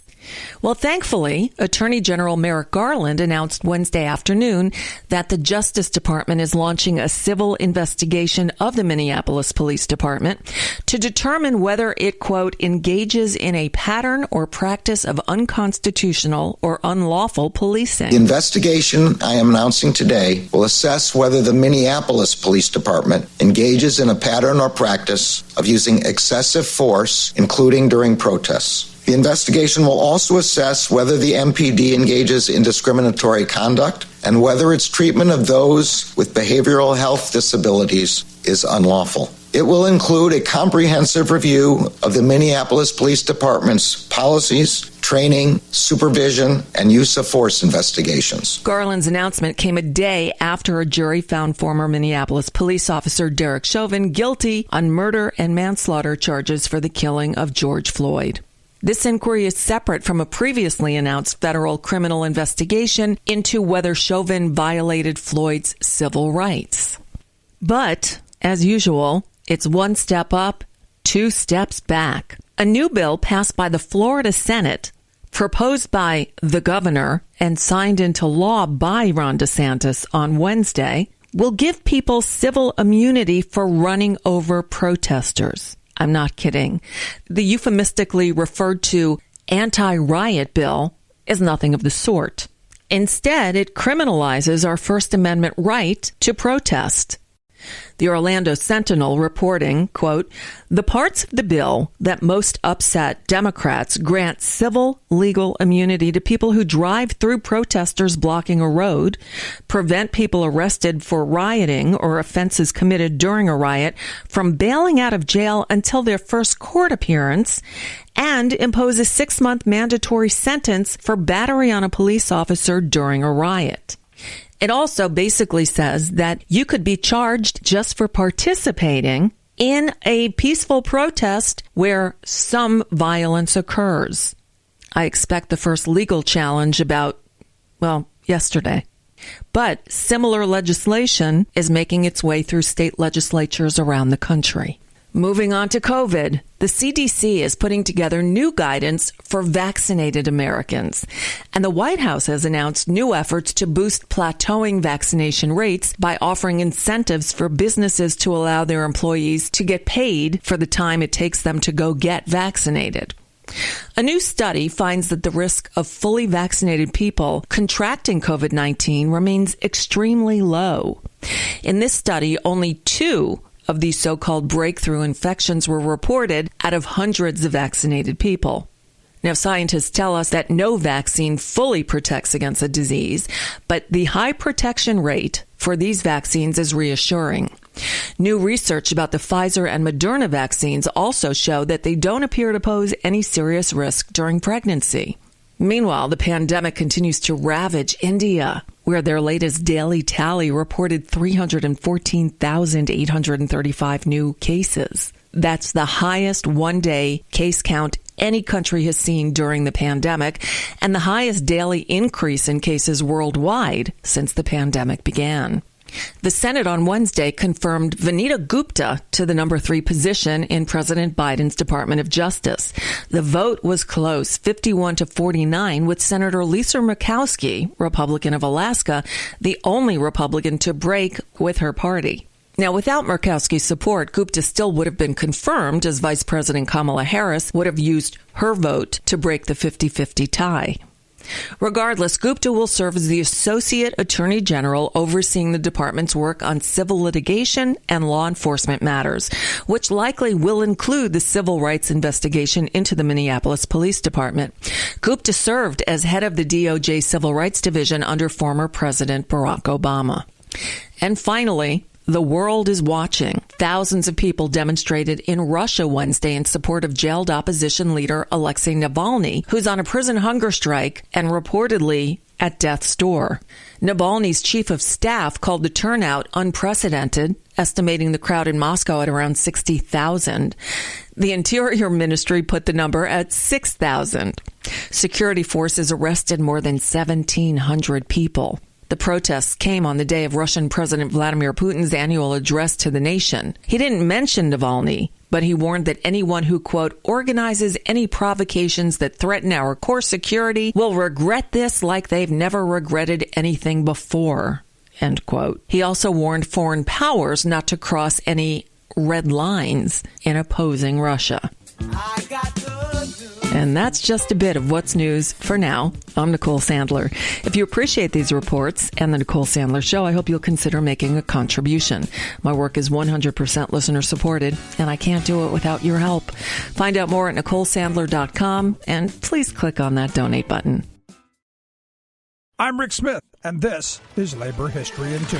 Well, thankfully, Attorney General Merrick Garland announced Wednesday afternoon that the Justice Department is launching a civil investigation of the Minneapolis Police Department to determine whether it, quote, engages in a pattern or practice of unconstitutional or unlawful policing. The investigation I am announcing today will assess whether the Minneapolis Police Department engages in a pattern or practice of using excessive force, including during protests. The investigation will also assess whether the MPD engages in discriminatory conduct and whether its treatment of those with behavioral health disabilities is unlawful. It will include a comprehensive review of the Minneapolis Police Department's policies, training, supervision, and use of force investigations. Garland's announcement came a day after a jury found former Minneapolis police officer Derek Chauvin guilty on murder and manslaughter charges for the killing of George Floyd. This inquiry is separate from a previously announced federal criminal investigation into whether Chauvin violated Floyd's civil rights. But, as usual, it's one step up, two steps back. A new bill passed by the Florida Senate proposed by the governor and signed into law by Ron DeSantis on Wednesday, will give people civil immunity for running over protesters. I'm not kidding. The euphemistically referred to anti-riot bill is nothing of the sort. Instead, it criminalizes our First Amendment right to protest. The Orlando Sentinel reporting, quote, "The parts of the bill that most upset Democrats grant civil legal immunity to people who drive through protesters blocking a road, prevent people arrested for rioting or offenses committed during a riot from bailing out of jail until their first court appearance, and impose a 6-month mandatory sentence for battery on a police officer during a riot." It also basically says that you could be charged just for participating in a peaceful protest where some violence occurs. I expect the first legal challenge about, yesterday. But similar legislation is making its way through state legislatures around the country. Moving on to COVID, the CDC is putting together new guidance for vaccinated Americans. And the White House has announced new efforts to boost plateauing vaccination rates by offering incentives for businesses to allow their employees to get paid for the time it takes them to go get vaccinated. A new study finds that the risk of fully vaccinated people contracting COVID-19 remains extremely low. In this study, only 2 of these so-called breakthrough infections were reported out of hundreds of vaccinated people. Now, scientists tell us that no vaccine fully protects against a disease, but the high protection rate for these vaccines is reassuring. New research about the Pfizer and Moderna vaccines also show that they don't appear to pose any serious risk during pregnancy. Meanwhile, the pandemic continues to ravage India, where their latest daily tally reported 314,835 new cases. That's the highest one-day case count any country has seen during the pandemic, and the highest daily increase in cases worldwide since the pandemic began. The Senate on Wednesday confirmed Vanita Gupta to the number 3 position in President Biden's Department of Justice. The vote was close, 51-49, with Senator Lisa Murkowski, Republican of Alaska, the only Republican to break with her party. Now, without Murkowski's support, Gupta still would have been confirmed, as Vice President Kamala Harris would have used her vote to break the 50-50 tie. Regardless, Gupta will serve as the Associate Attorney General overseeing the department's work on civil litigation and law enforcement matters, which likely will include the civil rights investigation into the Minneapolis Police Department. Gupta served as head of the DOJ Civil Rights Division under former President Barack Obama. And finally, the world is watching. Thousands of people demonstrated in Russia Wednesday in support of jailed opposition leader Alexei Navalny, who's on a prison hunger strike and reportedly at death's door. Navalny's chief of staff called the turnout unprecedented, estimating the crowd in Moscow at around 60,000. The Interior Ministry put the number at 6,000. Security forces arrested more than 1,700 people. The protests came on the day of Russian President Vladimir Putin's annual address to the nation. He didn't mention Navalny, but he warned that anyone who, quote, organizes any provocations that threaten our core security will regret this like they've never regretted anything before, end quote. He also warned foreign powers not to cross any red lines in opposing Russia. And that's just a bit of what's news for now. I'm Nicole Sandler. If you appreciate these reports and the Nicole Sandler Show, I hope you'll consider making a contribution. My work is 100% listener supported, and I can't do it without your help. Find out more at NicoleSandler.com, and please click on that donate button. I'm Rick Smith, and this is Labor History in 2.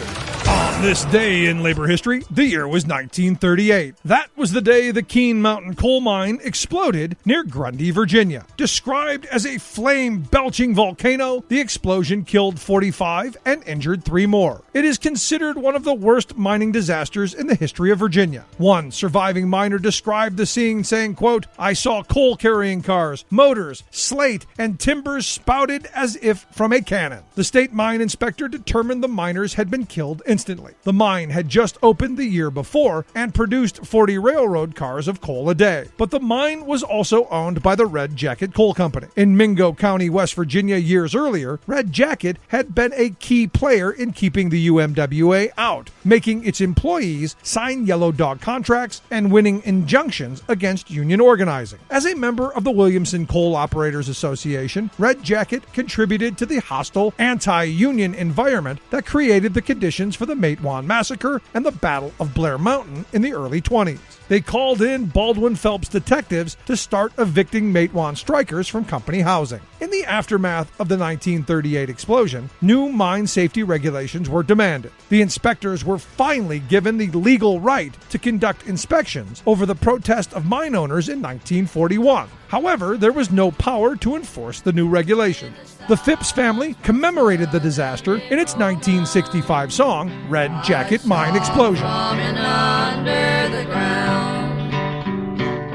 On this day in labor history, the year was 1938. That was the day the Keene Mountain coal mine exploded near Grundy, Virginia. Described as a flame-belching volcano, the explosion killed 45 and injured 3 more. It is considered one of the worst mining disasters in the history of Virginia. One surviving miner described the scene saying, quote, "I saw coal-carrying cars, motors, slate, and timbers spouted as if from a cannon. The state mine mine inspector determined the miners had been killed instantly. The mine had just opened the year before and produced 40 railroad cars of coal a day. But the mine was also owned by the Red Jacket Coal Company. In Mingo County, West Virginia, years earlier, Red Jacket had been a key player in keeping the UMWA out, making its employees sign yellow dog contracts and winning injunctions against union organizing. As a member of the Williamson Coal Operators Association, Red Jacket contributed to the hostile anti-union environment that created the conditions for the Matewan Massacre and the Battle of Blair Mountain in the early 20s. They called in Baldwin Phelps detectives to start evicting Matewan strikers from company housing. In the aftermath of the 1938 explosion, new mine safety regulations were demanded. The inspectors were finally given the legal right to conduct inspections over the protest of mine owners in 1941. However, there was no power to enforce the new regulation. The Phipps family commemorated the disaster in its 1965 song, Red Jacket Mine Explosion. Under the ground,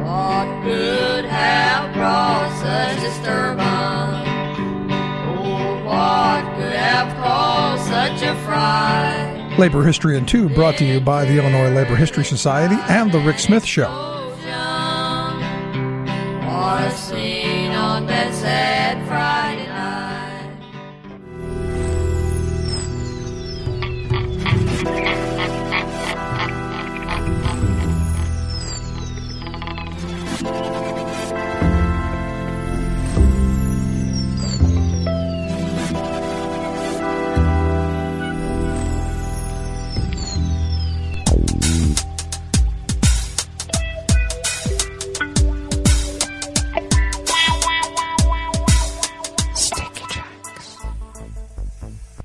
what could have brought such disturbance? Oh, what could have caused such a fright? Labor History in 2 brought to you by the Illinois Labor History Society and The Rick Smith Show. What a scene on that sad Friday night.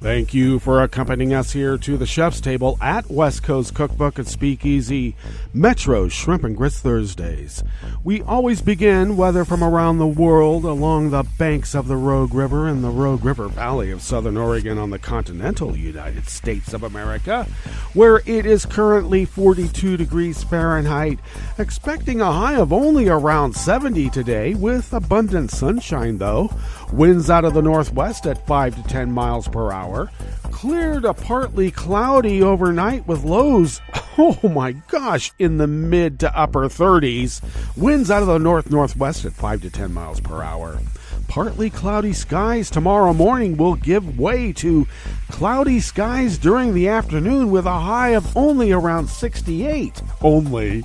Thank you for accompanying us here to the chef's table at West Coast Cookbook at Speakeasy, Metro's Shrimp and Grits Thursdays. We always begin, whether from around the world, along the banks of the Rogue River and the Rogue River Valley of Southern Oregon on the continental United States of America, where it is currently 42 degrees Fahrenheit, expecting a high of only around 70 today, with abundant sunshine though. Winds out of the northwest at 5 to 10 miles per hour. Clear to partly cloudy overnight with lows, oh my gosh, in the mid to upper 30s. Winds out of the north-northwest at 5 to 10 miles per hour. Partly cloudy skies tomorrow morning will give way to cloudy skies during the afternoon with a high of only around 68. Only.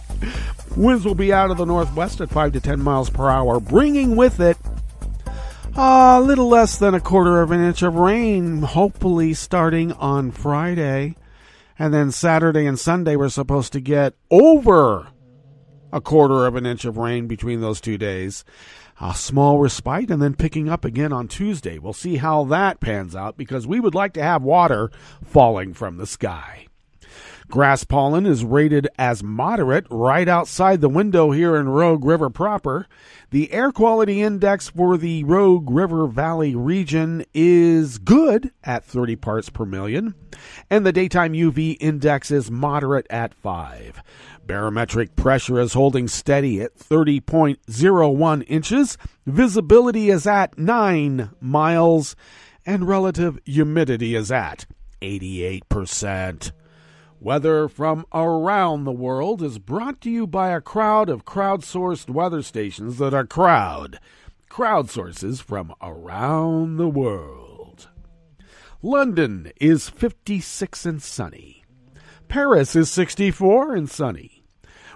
Winds will be out of the northwest at 5 to 10 miles per hour, bringing with it a little less than a quarter of an inch of rain, hopefully starting on Friday. And then Saturday and Sunday we're supposed to get over a quarter of an inch of rain between those 2 days. A small respite and then picking up again on Tuesday. We'll see how that pans out because we would like to have water falling from the sky. Grass pollen is rated as moderate right outside the window here in Rogue River proper. The air quality index for the Rogue River Valley region is good at 30 parts per million, and the daytime UV index is moderate at 5. Barometric pressure is holding steady at 30.01 inches. Visibility is at 9 miles, and relative humidity is at 88%. Weather from around the world is brought to you by a crowd of crowdsourced weather stations that are crowdsources from around the world. London is 56 and sunny. Paris is 64 and sunny.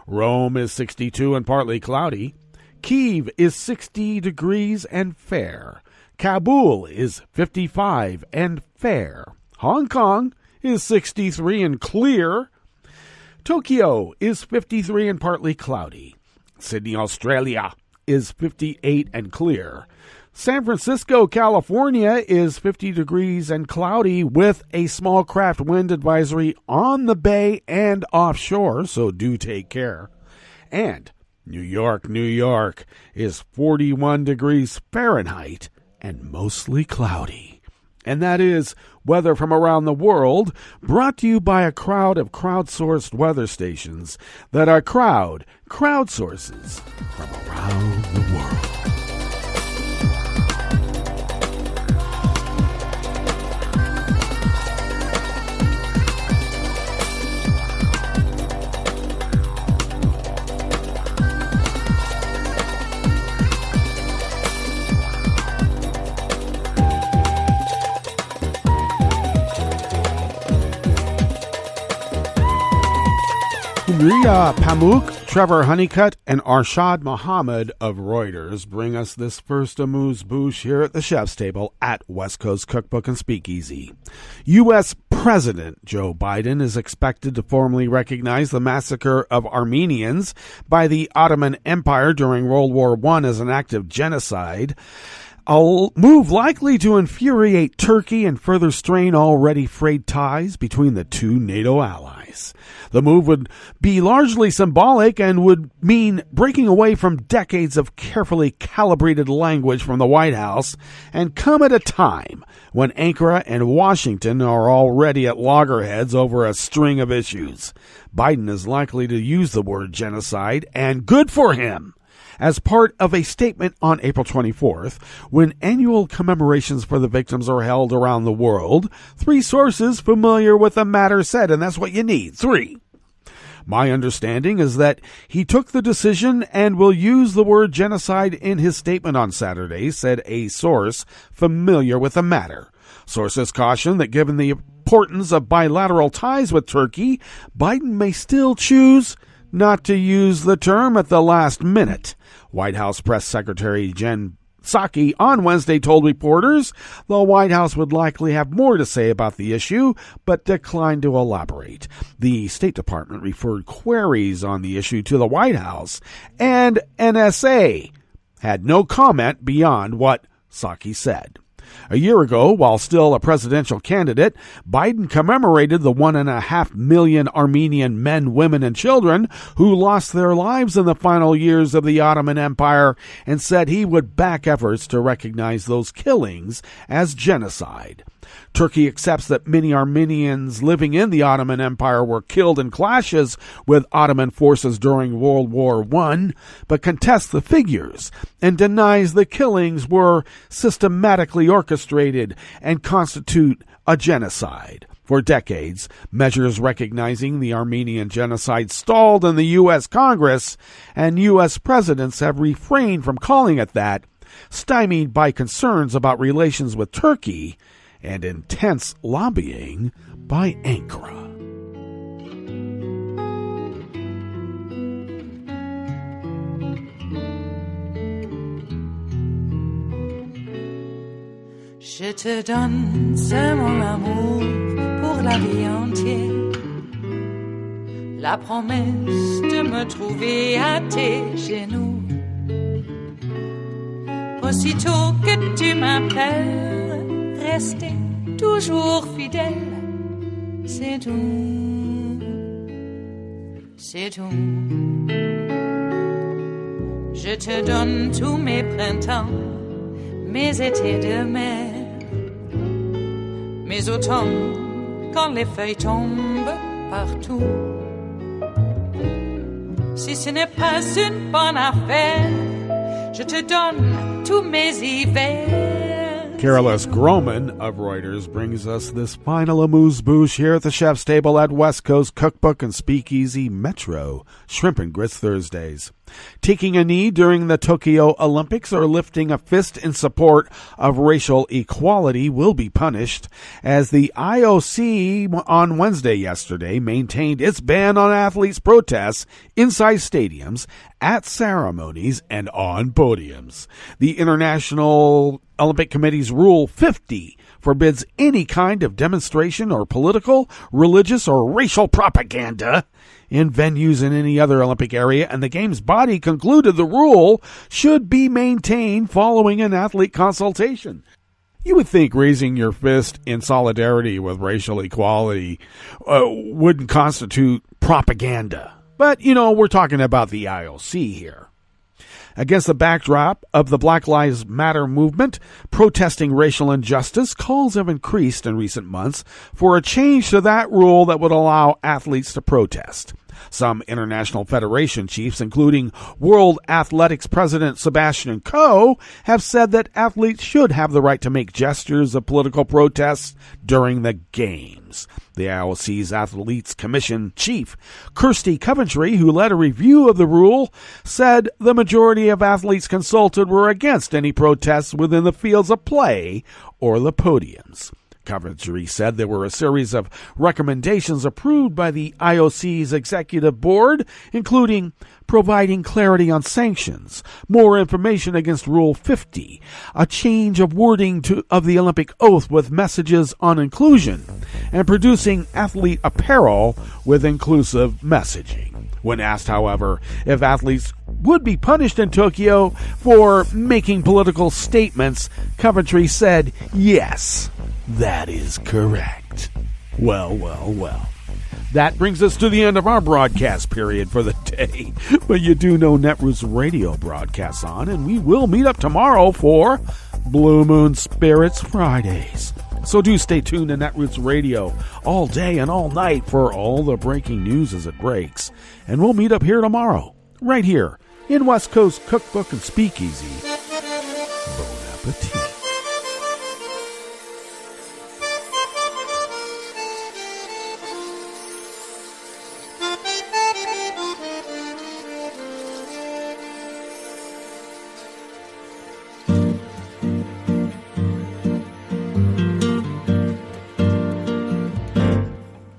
Rome is 62 and partly cloudy. Kyiv is 60 degrees and fair. Kabul is 55 and fair. Hong Kong is 63 and clear. Tokyo is 53 and partly cloudy. Sydney, Australia is 58 and clear. San Francisco, California is 50 degrees and cloudy with a small craft wind advisory on the bay and offshore, so do take care. And New York, New York is 41 degrees Fahrenheit and mostly cloudy. And that is weather from around the world, brought to you by a crowd of crowdsourced weather stations that are crowdsources from around the world. Riya Pamuk, Trevor Honeycutt, and Arshad Mohammed of Reuters bring us this first amuse-bouche here at the Chef's Table at West Coast Cookbook and Speakeasy. U.S. President Joe Biden is expected to formally recognize the massacre of Armenians by the Ottoman Empire during World War I as an act of genocide. A move likely to infuriate Turkey and further strain already frayed ties between the two NATO allies. The move would be largely symbolic and would mean breaking away from decades of carefully calibrated language from the White House and come at a time when Ankara and Washington are already at loggerheads over a string of issues. Biden is likely to use the word genocide, and good for him, as part of a statement on April 24th, when annual commemorations for the victims are held around the world. 3 sources familiar with the matter said, and that's what you need, 3. My understanding is that he took the decision and will use the word genocide in his statement on Saturday, said a source familiar with the matter. Sources caution that given the importance of bilateral ties with Turkey, Biden may still choose not to use the term at the last minute. White House Press Secretary Jen Psaki on Wednesday told reporters the White House would likely have more to say about the issue, but declined to elaborate. The State Department referred queries on the issue to the White House, and NSA had no comment beyond what Psaki said. A year ago, while still a presidential candidate, Biden commemorated the 1.5 million Armenian men, women, and children who lost their lives in the final years of the Ottoman Empire and said he would back efforts to recognize those killings as genocide. Turkey accepts that many Armenians living in the Ottoman Empire were killed in clashes with Ottoman forces during World War I, but contests the figures and denies the killings were systematically orchestrated and constitute a genocide. For decades, measures recognizing the Armenian genocide stalled in the U.S. Congress, and U.S. presidents have refrained from calling it that, stymied by concerns about relations with Turkey and intense lobbying by Ankara. Je te donne ce mon amour pour la vie entière, la promesse de me trouver à tes genoux. Aussitôt que tu m'appelles, rester toujours fidèle, c'est tout, c'est tout. Je te donne tous mes printemps, mes étés de mer, mes automnes quand les feuilles tombent partout. Si ce n'est pas une bonne affaire, je te donne tous mes hivers. Carolus Groman of Reuters brings us this final amuse-bouche here at the Chef's Table at West Coast Cookbook and Speakeasy Metro Shrimp and Grits Thursdays. Taking a knee during the Tokyo Olympics or lifting a fist in support of racial equality will be punished, as the IOC on Wednesday yesterday maintained its ban on athletes' protests inside stadiums, at ceremonies, and on podiums. The International Olympic Committee's Rule 50 forbids any kind of demonstration or political, religious, or racial propaganda in venues in any other Olympic area, and the Games body concluded the rule should be maintained following an athlete consultation. You would think raising your fist in solidarity with racial equality wouldn't constitute propaganda. But, we're talking about the IOC here. Against the backdrop of the Black Lives Matter movement, protesting racial injustice, calls have increased in recent months for a change to that rule that would allow athletes to protest. Some international federation chiefs, including World Athletics President Sebastian Coe, have said that athletes should have the right to make gestures of political protests during the Games. The IOC's Athletes Commission chief, Kirsty Coventry, who led a review of the rule, said the majority of athletes consulted were against any protests within the fields of play or the podiums. Coventry said there were a series of recommendations approved by the IOC's executive board, including providing clarity on sanctions, more information against Rule 50, a change of wording of the Olympic oath with messages on inclusion, and producing athlete apparel with inclusive messaging. When asked, however, if athletes would be punished in Tokyo for making political statements, Coventry said, "Yes, that is correct." Well. That brings us to the end of our broadcast period for the day. But you do know Netroots Radio broadcasts on, and we will meet up tomorrow for Blue Moon Spirits Fridays. So do stay tuned to Netroots Radio all day and all night for all the breaking news as it breaks. And we'll meet up here tomorrow, right here in West Coast Cookbook and Speakeasy. Bon appetit.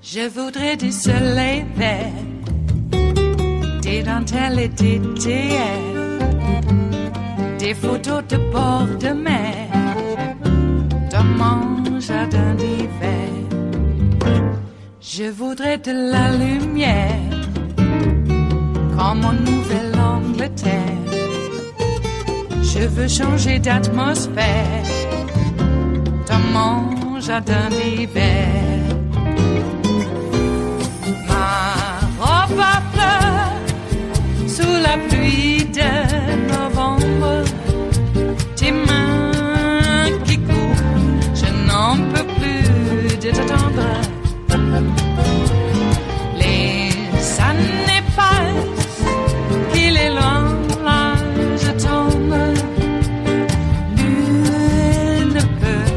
Je voudrais du soleil vert, des dentelles et des théières, des photos de bord de mer, dans mon jardin d'hiver. Je voudrais de la lumière, comme en Nouvelle-Angleterre. Je veux changer d'atmosphère, dans mon jardin d'hiver. Ma fleur sous la pluie de novembre, tes mains qui courent, je n'en peux plus de t'attendre. Les années passent, qu'il est loin, là je tombe. Nul ne peut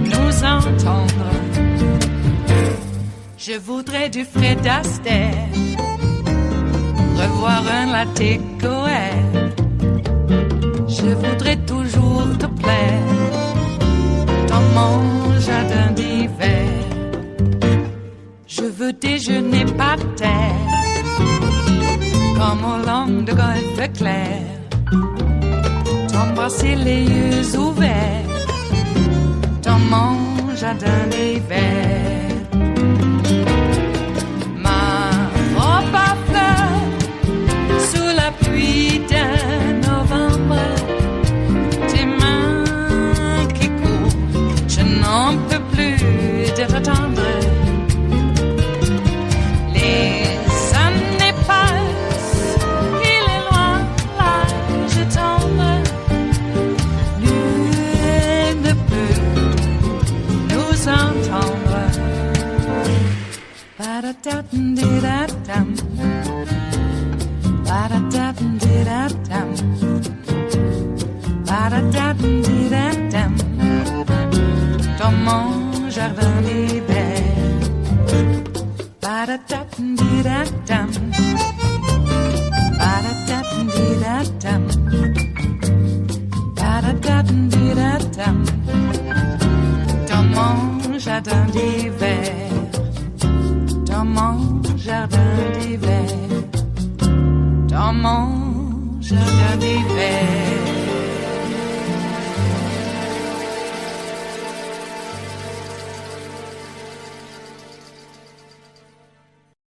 nous entendre. Je voudrais du Fred Astaire, revoir un latte Goer. Je voudrais toujours te plaire dans mon jardin d'hiver. Je veux déjeuner par terre, comme au long de golfe clair, t'embrasser les yeux ouverts dans mon jardin d'hiver. Pluie de novembre, tes mains qui courent, je n'en peux plus de t'attendre. Les années passent, il est loin, là je tombe. Nul ne peut nous entendre. Ba-da-da-dum-di-da-dum. Ba-da-da-dum-di-da-dum. Ba-da-da-dum-di-da-dum. Dans mon jardin d'hiver. Ba-da-da-dum-di-da-dum. Ba-da-da-dum-di-da-dum. Ba-da-da-dum-di-da-dum. Dans mon jardin d'hiver. Dans mon jardin d'hiver. Dans mon jardin d'hiver.